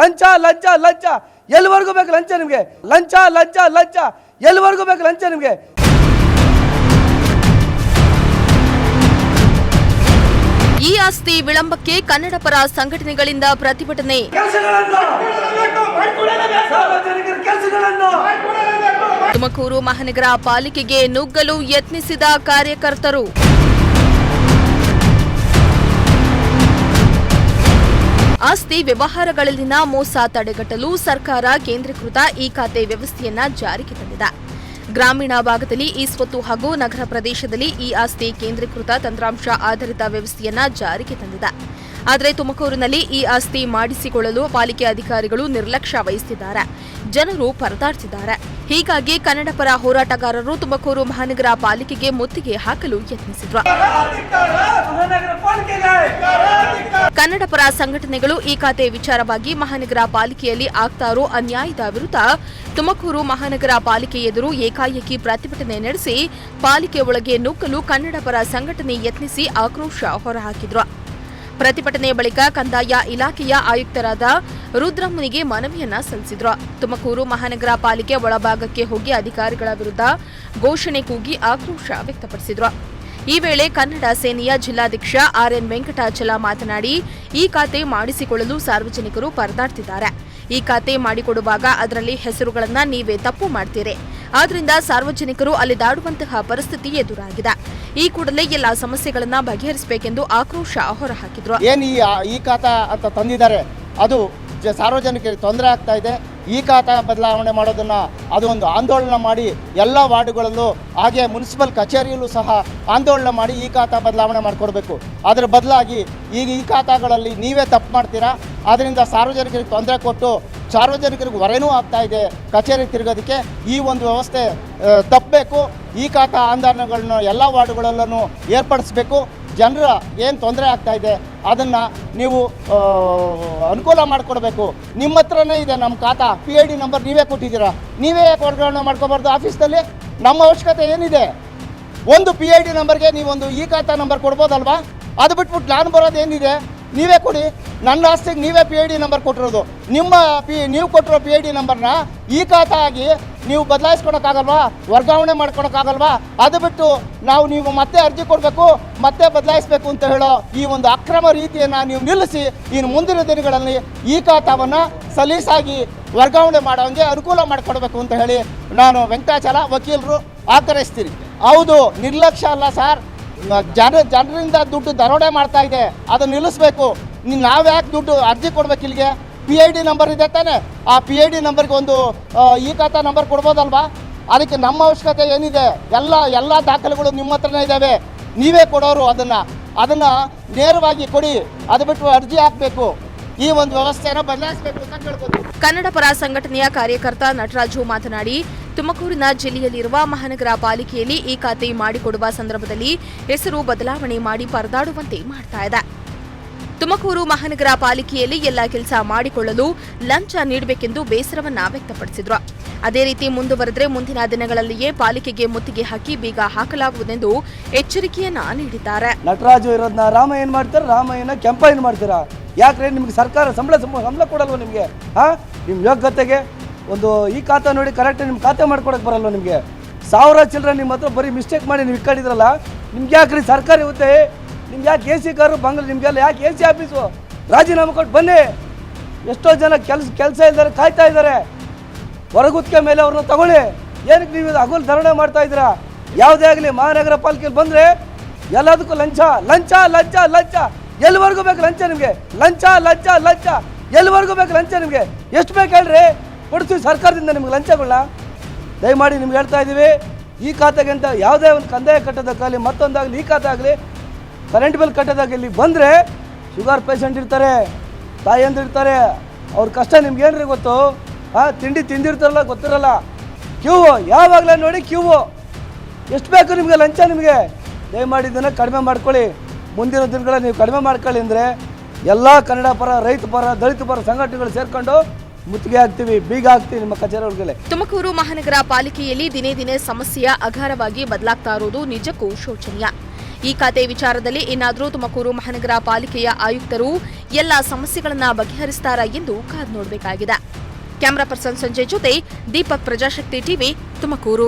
ಲಂಚ ಲಂಚ ಲಂಚ ಎಲ್ಲಿವರೆಗೂ ಬೇಕು ಲಂಚ ನಿಮಗೆ? ಲಂಚ ಲಂಚ ಲಂಚ ಎಲ್ಲಿವರೆಗೂ ಬೇಕು ಲಂಚ ನಿಮಗೆ? ಈ ಆಸ್ತಿ ವಿಳಂಬಕ್ಕೆ ಕನ್ನಡ ಪರ ಸಂಘಟನೆಗಳಿಂದ ಪ್ರತಿಭಟನೆ. ತುಮಕೂರು ಮಹಾನಗರ ಪಾಲಿಕೆಗೆ ನುಗ್ಗಲು ಯತ್ನಿಸಿದ ಕಾರ್ಯಕರ್ತರು. ಆಸ್ತಿ ವ್ಯವಹಾರಗಳಲ್ಲಿನ ಮೋಸ ತಡೆಗಟ್ಟಲು ಸರ್ಕಾರ ಕೇಂದ್ರೀಕೃತ ಈ ಖಾತೆ ವ್ಯವಸ್ಥೆಯನ್ನ ಜಾರಿಗೆ ತಂದಿದೆ. ಗ್ರಾಮೀಣ ಭಾಗದಲ್ಲಿ ಈ ಸ್ವತ್ತು ಹಾಗೂ ನಗರ ಪ್ರದೇಶದಲ್ಲಿ ಈ ಆಸ್ತಿ ಕೇಂದ್ರೀಕೃತ ತಂತ್ರಾಂಶ ಆಧಾರಿತ ವ್ಯವಸ್ಥೆಯನ್ನ ಜಾರಿಗೆ ತಂದಿದೆ. ಆದರೆ ತುಮಕೂರಿನಲ್ಲಿ ಈ ಆಸ್ತಿ ಮಾಡಿಸಿಕೊಳ್ಳಲು ಪಾಲಿಕೆ ಅಧಿಕಾರಿಗಳು ನಿರ್ಲಕ್ಷ್ಯ ವಹಿಸುತ್ತಿದ್ದಾರೆ. ಜನರು ಪರದಾಡ್ತಿದ್ದಾರೆ. ಹೀಗಾಗಿ ಕನ್ನಡ ಪರ ಹೋರಾಟಗಾರರು ತುಮಕೂರು ಮಹಾನಗರ ಪಾಲಿಕೆಗೆ ಮುತ್ತಿಗೆ ಹಾಕಲು ಯತ್ನಿಸಿದ್ರು. ಕನ್ನಡ ಪರ ಸಂಘಟನೆಗಳು ಈ ಖಾತೆ ವಿಚಾರವಾಗಿ ಮಹಾನಗರ ಪಾಲಿಕೆಯಲ್ಲಿ ಆಗ್ತಾ ಇರೋ ಅನ್ಯಾಯದ ವಿರುದ್ಧ ತುಮಕೂರು ಮಹಾನಗರ ಪಾಲಿಕೆ ಎದುರು ಏಕಾಏಕಿ ಪ್ರತಿಭಟನೆ ನಡೆಸಿ ಪಾಲಿಕೆ ಒಳಗೆ ನುಗ್ಗಲು ಕನ್ನಡ ಪರ ಸಂಘಟನೆ ಯತ್ನಿಸಿ ಆಕ್ರೋಶ ಹೊರಹಾಕಿದ್ರು. ಪ್ರತಿಭಟನೆ ಬಳಿಕ ಕಂದಾಯ ಇಲಾಖೆಯ ಆಯುಕ್ತರಾದ ರುದ್ರಮ್ಮನಿಗೆ ಮನವಿಯನ್ನ ಸಲ್ಲಿಸಿದ್ರು. ತುಮಕೂರು ಮಹಾನಗರ ಪಾಲಿಕೆ ಒಳಭಾಗಕ್ಕೆ ಹೋಗಿ ಅಧಿಕಾರಿಗಳ ವಿರುದ್ಧ ಘೋಷಣೆ ಕೂಗಿ ಆಕ್ರೋಶ ವ್ಯಕ್ತಪಡಿಸಿದ್ರು. ಈ ವೇಳೆ ಕನ್ನಡ ಸೇನೆಯ ಜಿಲ್ಲಾಧ್ಯಕ್ಷ ಆರ್ಎನ್ ವೆಂಕಟಾಚಲ ಮಾತನಾಡಿ, ಈ ಖಾತೆ ಮಾಡಿಸಿಕೊಳ್ಳಲು ಸಾರ್ವಜನಿಕರು ಪರದಾಡ್ತಿದ್ದಾರೆ. ಈ ಖಾತೆ ಮಾಡಿಕೊಡುವಾಗ ಅದರಲ್ಲಿ ಹೆಸರುಗಳನ್ನ ನೀವೇ ತಪ್ಪು ಮಾಡ್ತೀರಿ. ಆದ್ರಿಂದ ಸಾರ್ವಜನಿಕರು ಅಲೆದಾಡುವಂತಹ ಪರಿಸ್ಥಿತಿ ಎದುರಾಗಿದೆ. ಈ ಕೂಡಲೇ ಎಲ್ಲ ಸಮಸ್ಯೆಗಳನ್ನ ಬಗೆಹರಿಸಬೇಕೆಂದು ಆಕ್ರೋಶ ಹೊರಹಾಕಿದ್ರು. ಏನು ಈ ಖಾತಾ ಅಂತ ತಂದಿದ್ದಾರೆ, ಅದು ಸಾರ್ವಜನಿಕರಿಗೆ ತೊಂದರೆ ಆಗ್ತಾ ಇದೆ. ಈ ಖಾತಾ ಬದಲಾವಣೆ ಮಾಡೋದನ್ನು ಅದು ಒಂದು ಆಂದೋಲನ ಮಾಡಿ ಎಲ್ಲ ವಾರ್ಡುಗಳಲ್ಲೂ ಹಾಗೆ ಮುನ್ಸಿಪಲ್ ಕಚೇರಿಯಲ್ಲೂ ಸಹ ಆಂದೋಲನ ಮಾಡಿ ಈ ಖಾತಾ ಬದಲಾವಣೆ ಮಾಡಿಕೊಡ್ಬೇಕು. ಅದರ ಬದಲಾಗಿ ಈಗ ಈ ಖಾತಾಗಳಲ್ಲಿ ನೀವೇ ತಪ್ಪು ಮಾಡ್ತೀರಾ. ಆದ್ದರಿಂದ ಸಾರ್ವಜನಿಕರಿಗೆ ತೊಂದರೆ ಕೊಟ್ಟು ಸಾರ್ವಜನಿಕರಿಗೆ ಹೊರೆನೂ ಆಗ್ತಾ ಇದೆ ಕಚೇರಿ ತಿರುಗೋದಕ್ಕೆ. ಈ ಒಂದು ವ್ಯವಸ್ಥೆ ತಪ್ಪಬೇಕು. ಈ ಖಾತಾ ಆಂದೋಲನಗಳನ್ನು ಎಲ್ಲ ವಾರ್ಡುಗಳಲ್ಲೂ ಏರ್ಪಡಿಸಬೇಕು. ಜನರ ಏನು ತೊಂದರೆ ಆಗ್ತಾ ಇದೆ ಅದನ್ನು ನೀವು ಅನುಕೂಲ ಮಾಡಿಕೊಡ್ಬೇಕು. ನಿಮ್ಮ ಹತ್ರನೇ ಇದೆ ನಮ್ಮ ಖಾತಾ, PID ನಂಬರ್ ನೀವೇ ಕೊಟ್ಟಿದ್ದೀರಾ. ನೀವೇ ಯಾಕೆ ವರ್ಗಾವಣೆ ಮಾಡ್ಕೋಬಾರ್ದು ಆಫೀಸ್ನಲ್ಲಿ? ನಮ್ಮ ಅವಶ್ಯಕತೆ ಏನಿದೆ? ಒಂದು PID ನಂಬರ್ಗೆ ನೀವೊಂದು ಈ ಖಾತಾ ನಂಬರ್ ಕೊಡ್ಬೋದಲ್ವಾ? ಅದು ಬಿಟ್ಬಿಟ್ಟು ನಾನು ಬರೋದು ಏನಿದೆ? ನೀವೇ ಕೊಡಿ. ನನ್ನ ಆಸ್ತಿಗೆ ನೀವೇ PID ನಂಬರ್ ಕೊಟ್ಟಿರೋದು. ನೀವು ಕೊಟ್ಟಿರೋ PID ನಂಬರ್ನ ಈ ಖಾತಾ ಆಗಿ ನೀವು ಬದಲಾಯಿಸ್ಕೊಳಕ್ಕಾಗಲ್ವಾ? ವರ್ಗಾವಣೆ ಮಾಡ್ಕೊಳಕ್ಕಾಗಲ್ವಾ? ಅದು ಬಿಟ್ಟು ನೀವು ಮತ್ತೆ ಅರ್ಜಿ ಕೊಡಬೇಕು, ಮತ್ತೆ ಬದಲಾಯಿಸಬೇಕು ಅಂತ ಹೇಳೋ ಈ ಒಂದು ಅಕ್ರಮ ರೀತಿಯನ್ನು ನೀವು ನಿಲ್ಲಿಸಿ ಇನ್ನು ಮುಂದಿನ ದಿನಗಳಲ್ಲಿ ಈ ಖಾತಾವನ್ನು ಸಲೀಸಾಗಿ ವರ್ಗಾವಣೆ ಮಾಡೋಂಗೆ ಅನುಕೂಲ ಮಾಡಿಕೊಡ್ಬೇಕು ಅಂತ ಹೇಳಿ ನಾನು ವೆಂಕಟಾಚಲ ವಕೀಲರು ಆಗ್ರಹಿಸ್ತೀನಿ. ಹೌದು, ನಿರ್ಲಕ್ಷ್ಯ ಅಲ್ಲ ಸರ್. ಜನರಿಂದ ದುಡ್ಡು ದರೋಡೆ ಮಾಡ್ತಾ ಇದೆ, ಅದನ್ನು ನಿಲ್ಲಿಸಬೇಕು. ನಾವ್ಯಾಕೆ ದುಡ್ಡು ಅರ್ಜಿ ಕೊಡ್ಬೇಕು? ಇಲ್ಲಿಗೆ PID ನಂಬರ್ ಇದೆ ತಾನೆ, ಆ PID ನಂಬರ್ಗೆ ಒಂದು ಈ ಖಾತಾ ನಂಬರ್ ಕೊಡ್ಬೋದಲ್ವಾ? ಅದಕ್ಕೆ ನಮ್ಮ ಅವಶ್ಯಕತೆ ಏನಿದೆ? ಎಲ್ಲ ದಾಖಲೆಗಳು ನಿಮ್ಮ ಹತ್ರನೇ ಇದ್ದಾವೆ. ನೀವೇ ಕೊಡೋರು. ಅದನ್ನು ನೇರವಾಗಿ ಕೊಡಿ. ಅದು ಬಿಟ್ಟು ಅರ್ಜಿ ಹಾಕಬೇಕು. ಈ ಒಂದು ವ್ಯವಸ್ಥೆಯನ್ನು ಬದಲಾಯಿಸಬೇಕು ಅಂತ ಕೇಳ್ಬೋದು. ಕನ್ನಡ ಪರ ಸಂಘಟನೆಯ ಕಾರ್ಯಕರ್ತ ನಟರಾಜು ಮಾತನಾಡಿ, ತುಮಕೂರಿನ ಜಿಲ್ಲೆಯಲ್ಲಿರುವ ಮಹಾನಗರ ಪಾಲಿಕೆಯಲ್ಲಿ ಈ ಖಾತೆ ಮಾಡಿಕೊಡುವ ಸಂದರ್ಭದಲ್ಲಿ ಹೆಸರು ಬದಲಾವಣೆ ಮಾಡಿ ಪರದಾಡುವಂತೆ ಮಾಡ್ತಾ ಇದೆ. ತುಮಕೂರು ಮಹಾನಗರ ಪಾಲಿಕೆಯಲ್ಲಿ ಎಲ್ಲ ಕೆಲಸ ಮಾಡಿಕೊಳ್ಳಲು ಲಂಚ ನೀಡಬೇಕೆಂದು ಬೇಸರವನ್ನ ವ್ಯಕ್ತಪಡಿಸಿದ್ರು. ಅದೇ ರೀತಿ ಮುಂದುವರೆದರೆ ಮುಂದಿನ ದಿನಗಳಲ್ಲಿಯೇ ಪಾಲಿಕೆಗೆ ಮುತ್ತಿಗೆ ಹಾಕಿ ಬೀಗ ಹಾಕಲಾಗುವುದೆಂದು ಎಚ್ಚರಿಕೆಯನ್ನ ನೀಡಿದ್ದಾರೆ. ನಟರಾಜು ಇರೋದನ್ನ ರಾಮಯ್ಯನ ಮಾಡ್ತಾರೆ, ರಾಮಯ್ಯನ ಕೆಂಪಯ್ಯನ ಮಾಡ್ತೀರಾ? ಯಾಕ್ರೆ ನಿಮ್ಗೆ ಸರ್ಕಾರ ಸಂಬಳ ಕೊಡಲ್ವ ನಿಮಗೆ? ನಿಮ್ಮ ಯೋಗ್ಯತೆಗೆ ಒಂದು ಈ ಖಾತಾ ನೋಡಿ ಕರೆಕ್ಟ್ ನಿಮ್ಮ ಖಾತೆ ಮಾಡ್ಕೊಡಕ್ಕೆ ಬರಲ್ವ ನಿಮಗೆ? 1000 ಚಿಲ್ಲರೆ ನಿಮ್ಮ ಹತ್ರ ಬರೀ ಮಿಸ್ಟೇಕ್ ಮಾಡಿ ನೀವು ಇಕ್ಕೊಂಡಿದ್ರಲ್ಲ, ನಿಮ್ಗೆ ಯಾಕ್ರಿ ಸರ್ಕಾರಿ ಹುದ್ದೆ? ನಿಮ್ಗೆ ಯಾಕೆ AC ಕಾರು ಬಂಗ್ಲೆ? ನಿಮಗೆಲ್ಲ ಯಾಕೆ AC ಆಫೀಸು? ರಾಜೀನಾಮೆ ಕೊಟ್ಟು ಬನ್ನಿ. ಎಷ್ಟೋ ಜನ ಕೆಲಸ ಇದ್ದಾರೆ, ಕಾಯ್ತಾ ಇದ್ದಾರೆ. ಹೊರಗುತ್ತಿಗೆ ಮೇಲೆ ಅವ್ರನ್ನ ತಗೊಳ್ಳಿ. ಏನಕ್ಕೆ ನೀವು ಹಗಲು ಧರಣೆ ಮಾಡ್ತಾ ಇದ್ದೀರಾ? ಯಾವುದೇ ಆಗಲಿ ಮಹಾನಗರ ಪಾಲಿಕೆಯಲ್ಲಿ ಬಂದರೆ ಎಲ್ಲದಕ್ಕೂ ಲಂಚ ಲಂಚ ಲಂಚ ಲಂಚ. ಎಲ್ಲಿವರೆಗೂ ಬೇಕು ಲಂಚ ನಿಮಗೆ? ಲಂಚ ಲಂಚ ಲಂಚ ಎಲ್ಲಿವರೆಗೂ ಬೇಕು ಲಂಚ ನಿಮಗೆ? ಎಷ್ಟು ಬೇಕು ಹೇಳ್ರಿ, ಕೊಡ್ತೀವಿ ಸರ್ಕಾರದಿಂದ ನಿಮ್ಗೆ ಲಂಚಗಳನ್ನ. ದಯಮಾಡಿ ನಿಮ್ಗೆ ಹೇಳ್ತಾ ಇದ್ದೀವಿ, ಈ ಖಾತೆಗೆ ಅಂತ ಯಾವುದೇ ಒಂದು ಕಂದಾಯ ಕಟ್ಟೋದಕ್ಕಾಗಲಿ ಮತ್ತೊಂದಾಗಲಿ ಈ ಖಾತೆ ಆಗಲಿ ಕರೆಂಟ್ ಬಿಲ್ ಕಟ್ಟೋದಾಗಲಿ ಇಲ್ಲಿ ಬಂದರೆ ಶುಗರ್ ಪೇಷಂಟ್ ಇರ್ತಾರೆ, ತಾಯಿಯಂದ್ರು ಇರ್ತಾರೆ. ಅವ್ರ ಕಷ್ಟ ನಿಮ್ಗೇನ್ರಿ ಗೊತ್ತು? ತಿಂಡಿ ತಿಂದಿರ್ತಾರಲ್ಲ ಗೊತ್ತಿರಲ್ಲ. ಕ್ಯೂ ಯಾವಾಗಲೇ ನೋಡಿ ಕ್ಯೂ. ಎಷ್ಟು ಬೇಕು ನಿಮಗೆ ಲಂಚ? ನಿಮಗೆ ದಯಮಾಡಿ ಇದನ್ನು ಕಡಿಮೆ ಮಾಡ್ಕೊಳ್ಳಿ. ಮುಂದಿನ ದಿನಗಳಲ್ಲಿ ನೀವು ಕಡಿಮೆ ಮಾಡ್ಕೊಳ್ಳಿ ಅಂದರೆ ಎಲ್ಲ ಕನ್ನಡ ಪರ, ರೈತ ಪರ, ದಲಿತ ಪರ ಸಂಘಟನೆಗಳು ಸೇರ್ಕೊಂಡು ಮುತ್ತಿಗೆ ಹಾಕ್ತೀವಿ, ಬೀಗ ಹಾಕ್ತೀವಿ ನಿಮ್ಮ ಕಚೇರಿಗಳಿಗೆ. ತುಮಕೂರು ಮಹಾನಗರ ಪಾಲಿಕೆಯಲ್ಲಿ ದಿನೇ ದಿನೇ ಸಮಸ್ಯೆಯ ಅಗಾರವಾಗಿ ಬದಲಾಗ್ತಾ ಇರುವುದು ನಿಜಕ್ಕೂ ಶೋಚನೀಯ. ಈ ಖಾತೆ ವಿಚಾರದಲ್ಲಿ ಇನ್ನಾದರೂ ತುಮಕೂರು ಮಹಾನಗರ ಪಾಲಿಕೆಯ ಆಯುಕ್ತರು ಎಲ್ಲ ಸಮಸ್ಯೆಗಳನ್ನು ಬಗೆಹರಿಸುತ್ತಾರಾ ಎಂದು ಕಾದು ನೋಡಬೇಕಾಗಿದೆ. ಕ್ಯಾಮರಾ ಪರ್ಸನ್ ಸಂಜಯ್ ಜೊತೆ ದೀಪಕ್, ಪ್ರಜಾಶಕ್ತಿ ಟಿವಿ, ತುಮಕೂರು.